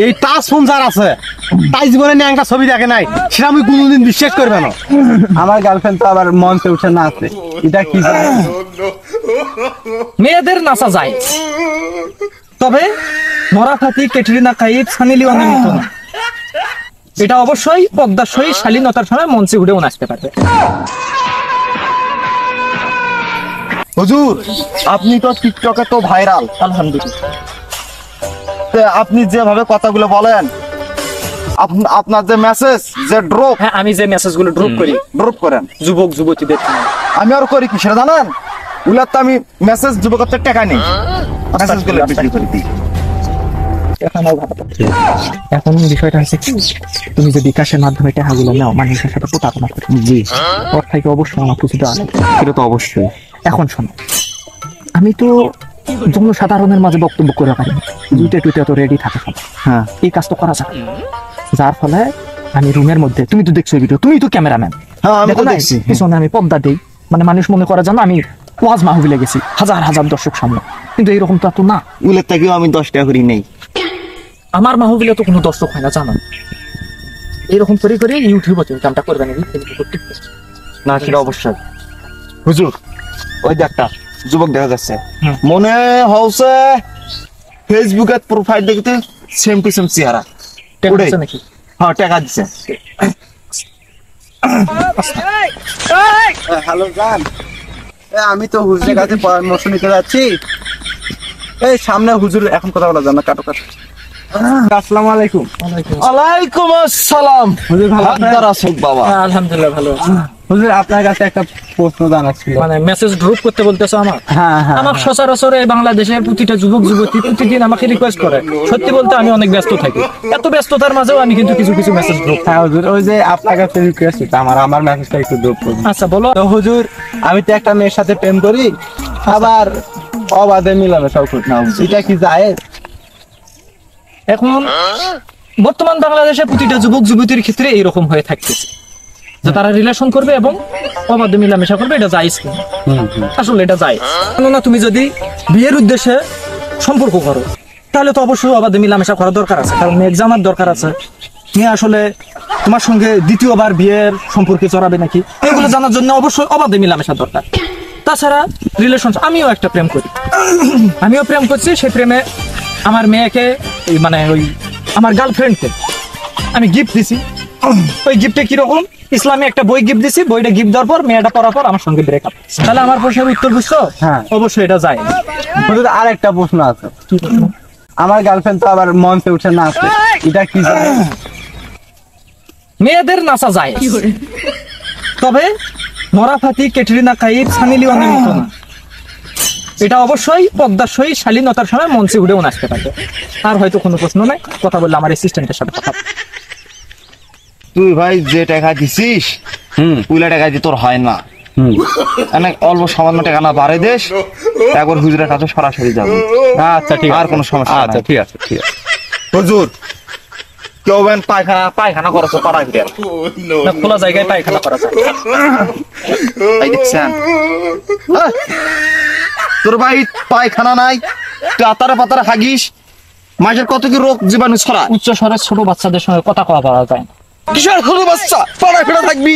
এই touch phone যার আছে তাই জীবনে ন্যাংটা ছবি দেখে নাই, সেটা আমি কোনোদিন বিশ্বাস করবে না। আমার গার্লফ্রেন্ড তো আবার মঞ্চে উঠে নাচে, এটা কি মেয়েদের নাচা যায়, তবে নরা ফাতি, ক্যাটরিনা কাইফ, সানি লিওনের মতো না। এটা অবশ্যই পদ্মার সহিত শালীনতার সময় মঞ্চে উঠেও নাচতে পারবে। হুজুর আপনি তো টিকটকে তো ভাইরাল, আলহামদুলিল্লাহ। আপনি যেভাবে কথাগুলো বলেন, আপনার যে মেসেজ যে হ্যাঁ, আমি যে মেসেজগুলো ড্রপ করেন যুবক যুবতীদের, আমি আর করি কি সেটা জানেন? উলার তো আমি মেসেজ যুবকত্বের টাকা নেই, মেসেজগুলো বিক্রি করে দিই। এখন বিষয়টা হচ্ছে কি, তুমি যে বিকাশের মাধ্যমে টাকাগুলো নাও মানুষের সাথে প্রতারণা করো, জি ওর থেকে অবশ্যই আমার কিছু দেওয়া লাগবে। সেটা তো অবশ্যই। এখন শোনো, আমি তো জনসাধারণের মাঝে বক্তব্য করে পারি, দুইটা টুইটা তো রেডি থাকে সব। হ্যাঁ, এই কাজ তো করা যায়, যার ফলে আমি রুমের মধ্যে, তুমি তো দেখছো ভিডিও, তুমি তো ক্যামেরাম্যান, হ্যাঁ আমি তো দেখো না, দেখছি। পিছনে আমি পর্দা দিই, মানে মানুষ মনে করে জানো আমি ওয়াজ মাহফিলে গেছি হাজার হাজার দর্শক সামনে, কিন্তু এইরকম তো এত না। উলের থেকেও আমি 10 টাকা করি নেই। আমার মাহফিলে তো কোনো দর্শক হয় না জানো, এরকম করে করে ইউটিউবে তুমি কামটা করবে নাকি? না সেটা অবশ্যই। হুজুর ওই যে একটা যুবক দেখা যাচ্ছে, মনে হচ্ছে ফেসবুকের প্রোফাইল দেখতে সেম টু সেম চেহারা। নাকি? হ্যাঁ টাকা দিচ্ছে। হ্যালো জান, আমি তো হুজুরের কাছে পরামর্শ নিতে যাচ্ছি। এই সামনে হুজুর, এখন কথা বলা যাবে না, কাটো কাটো। আসসালামু আলাইকুম। ওয়ালাইকুম আসসালাম। হুজুর ভালো আছেন? বাবা আলহামদুলিল্লাহ ভালো আছি। হুজুর আপনার কাছে একটা প্রশ্ন জানার ছিল। মানে মেসেজ ড্রপ করতে বলতেছো আমার? হ্যাঁ হ্যাঁ। আমার সচরাচর এই বাংলাদেশের প্রতিটা যুবক যুবতী প্রতিদিন আমাকে রিকোয়েস্ট করে, সত্যি বলতে আমি অনেক ব্যস্ত থাকি, এত ব্যস্ততার মাঝেও আমি কিন্তু কিছু কিছু মেসেজ ড্রপ। হ্যাঁ হুজুর, ওই যে আপনার কাছে রিকোয়েস্ট, আমার মেসেজটা একটু ড্রপ করুন। আচ্ছা বলো। তো হুজুর আমি তো একটা মেয়ের সাথে প্রেম করি, আবার অবাধে মিলামেশাও করি না, এটা কি জায়েজ? এখন বর্তমান বাংলাদেশে প্রতিটা যুবক যুবতীর ক্ষেত্রে এইরকম হয়ে থাকতেছে যে তারা রিলেশন করবে এবং অবাধ মিলামেশা করবে, এটা জায়েজ কিনা? আসলে এটা জায়েজ। কেননা তুমি যদি বিয়ের উদ্দেশ্যে সম্পর্ক করো তাহলে তো অবশ্যই অবাধ মিলামেশা করা দরকার আছে, কারণ মেয়ে এক্সামের দরকার আছে, মেয়ে আসলে তোমার সঙ্গে দ্বিতীয়বার বিয়ের সম্পর্কে চড়াবে নাকি এগুলো জানার জন্য অবশ্যই অবাধ মিলামেশা দরকার। তাছাড়া রিলেশন, আমিও একটা প্রেম করি, আমিও প্রেম করছি, সেই প্রেমে আমার মেয়েকে মানে ওই আমার গার্লফ্রেন্ডকে আমি গিফট দিছি। ওই গিফটে কিরকম, ইসলামী একটা বই গিফট দিছি, বইটা গিফট দেওয়ার পর মেয়েটা পড়ার পর আমার সঙ্গে ব্রেকআপ। তাহলে আমার প্রশ্নের উত্তর বুঝছো? হ্যাঁ অবশ্যই এটা যায়। হুজুর আর একটা প্রশ্ন আছে। কি প্রশ্ন? আমার গার্লফ্রেন্ড তো আবার মঞ্চে উঠে নাচে, এটা কি জায়েজ? মেয়েদের নাচা যায়, তবে নরা ফাতি, ক্যাটরিনা কাইফ, সানি লিওনের মতো না। এটা অবশ্যই পদ্মার সহিত শালীনতার সময় মঞ্চে উঠেও নাচতে পারবে। আর হয়তো কোনো প্রশ্ন নাই, কথা বললে আমার অ্যাসিস্ট্যান্টের সাথে কথা। তুই ভাই যে টাকা দিছিস, ওইলা টাকা দিয়ে তোর হয় না, অল্প সামান্য টাকা না বাড়াই দেশ, একবার হুজুরের কাছে সরাসরি যাবো। আচ্ছা ঠিক আছে, আর কোনো সমস্যা আচ্ছা ঠিক আছে ঠিক আছে। হুজুর কেউ বেন পায়খানা করছো পাড়া ভিতরে, না, খোলা জায়গায় পায়খানা করা যায়। ভাই দেখছেন তোর ভাই পায়খানা নাই, তুই আতারে পাতারে হাগিস, মাঝের কত কি রোগ জীবাণু ছড়ায়। উচ্চ স্বরে ছোট বাচ্চাদের সঙ্গে কথা কওয়া পাওয়া যায় না। কিসের ছোট বাচ্চা, পাড়া ফেরা থাকবি।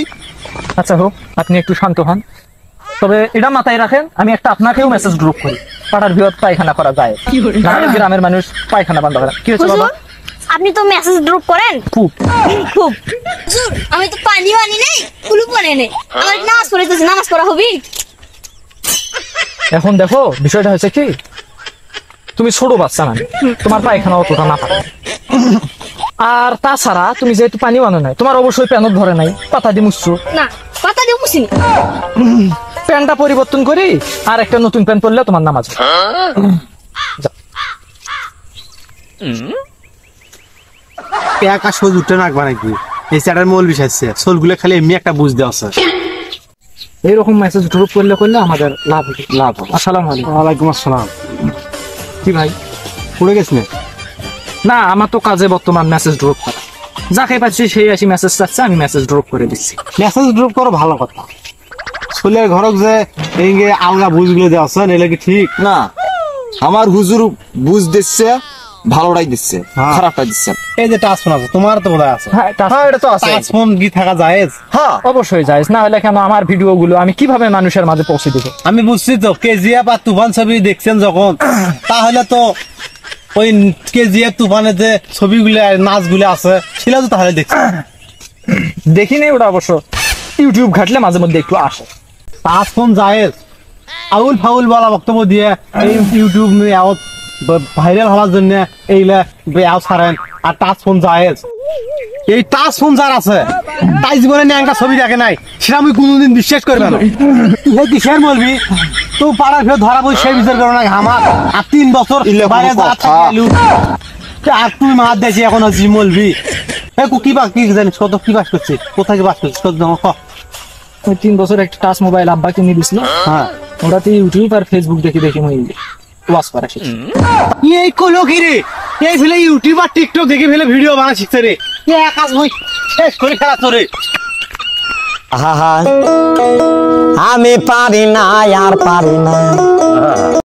আচ্ছা হোক, আপনি একটু শান্ত হন, তবে এটা মাথায় রাখেন আমি একটা আপনাকেও মেসেজ গ্রুপ করি, পাড়ার বৃহৎ পায়খানা করা যায়, নাহলে গ্রামের মানুষ পায়খানা বন্ধ করে। কি হয়েছে বাবা? আপনি তো মেসেজ ড্রপ করেন খুব খুব। হুজুর আমি তো পানিও আনি নাই, কুলু পানি নেই, আমার নামাজ পড়তেছে, নামাজ পড়া হবে। এখন দেখো বিষয়টা হয়েছে কি, তুমি ছোট বাচ্চা না, তোমার পায়খানা অতটা না পারে, আর তাছাড়া তুমি যেহেতু পানিও আনো নাই, তোমার অবশ্যই প্যানত ধরে নাই, পাতা দিয়ে মুছছো না, পাতা দিয়ে মুছিনি। প্যান্টটা পরিবর্তন করি আর একটা নতুন প্যান্ট পরলে তোমার নামাজ হবে। যাও। একা সোজ উঠে নাকবা নাকি? এই চ্যাটার মূল বিষয় আছে, সোলগুলো খালি এমনি একটা বুঝ দেওয়া আছে। এইরকম মেসেজ ড্রপ করলে আমাদের লাভ হবে। লাভ হবে। আসসালামু আলাইকুম। ওয়ালাইকুম আসসালাম। কি ভাই পড়ে গেছ না, আমার তো কাজে বর্তমান মেসেজ ড্রপ করা, যাকে পাচ্ছি সেই আসি মেসেজ চাচ্ছে, আমি মেসেজ ড্রপ করে দিচ্ছি। মেসেজ ড্রপ করো, ভালো কথা। ছোলের ঘরক যে এই আলগা বুঝগুলো দেওয়া আছে, এলে কি ঠিক না, আমার হুজুর বুঝ দিচ্ছে, ভালোটাই দিচ্ছে হ্যাঁ। খারাপটা দিচ্ছে এই যে টাচ ফোন আছে তোমার তো বোধহয় আছে হ্যাঁ এটা তো আছে টাচ ফোন কি থাকা যায়? হ্যাঁ অবশ্যই যাইজ, না হলে কেন আমার ভিডিও গুলো আমি কিভাবে মানুষের মাঝে পৌঁছে দিব? আমি বুঝছি তো কেজিএফ আর তুফান ছবি দেখছেন যখন, তাহলে তো ওই কেজিএফ তুফানের যে ছবিগুলো নাচগুলো আছে সেটা তো তাহলে দেখছেন। দেখিনি ওটা অবশ্য, ইউটিউব ঘাটলে মাঝে মধ্যে একটু আসে। টাচ ফোন যায় আউল ফাউল বলা বক্তব্য দিয়ে এই ইউটিউব ভাইরাল হওয়ার জন্য এইগুলা ছাড়েন, আর টাচ ফোন যায়। এই টাচ ফোন যার আছে তাই জীবনে ন্যাংটা ছবি দেখে নাই, সেটা আমি কোনোদিন বিশ্বাস করবে না। ইহে কিসের বলবি তো পাড়ার ফের ধরা বই সেই বিচার করো না আমার, আর 3 বছর বাইরে যা থাকলু আর তুই মার দেখি এখন জি বলবি কি জানিস কত কি বাস করছিস, কোথায় কি বাস করছিস কত ক। ওই 3 বছর একটা টাচ মোবাইল আব্বা কিনে দিছিল, হ্যাঁ ওটাতে ইউটিউব আর ফেসবুক দেখে দেখে মই ওয়াচ করা শিখছি। এই কলো কি রে, এই ফেলে ইউটিউব আর টিকটক দেখে ফেলে ভিডিও বানা শিখছে রে, কাজ বই শেষ করে খেলা তোরে। আমি পারি না আর পারি না।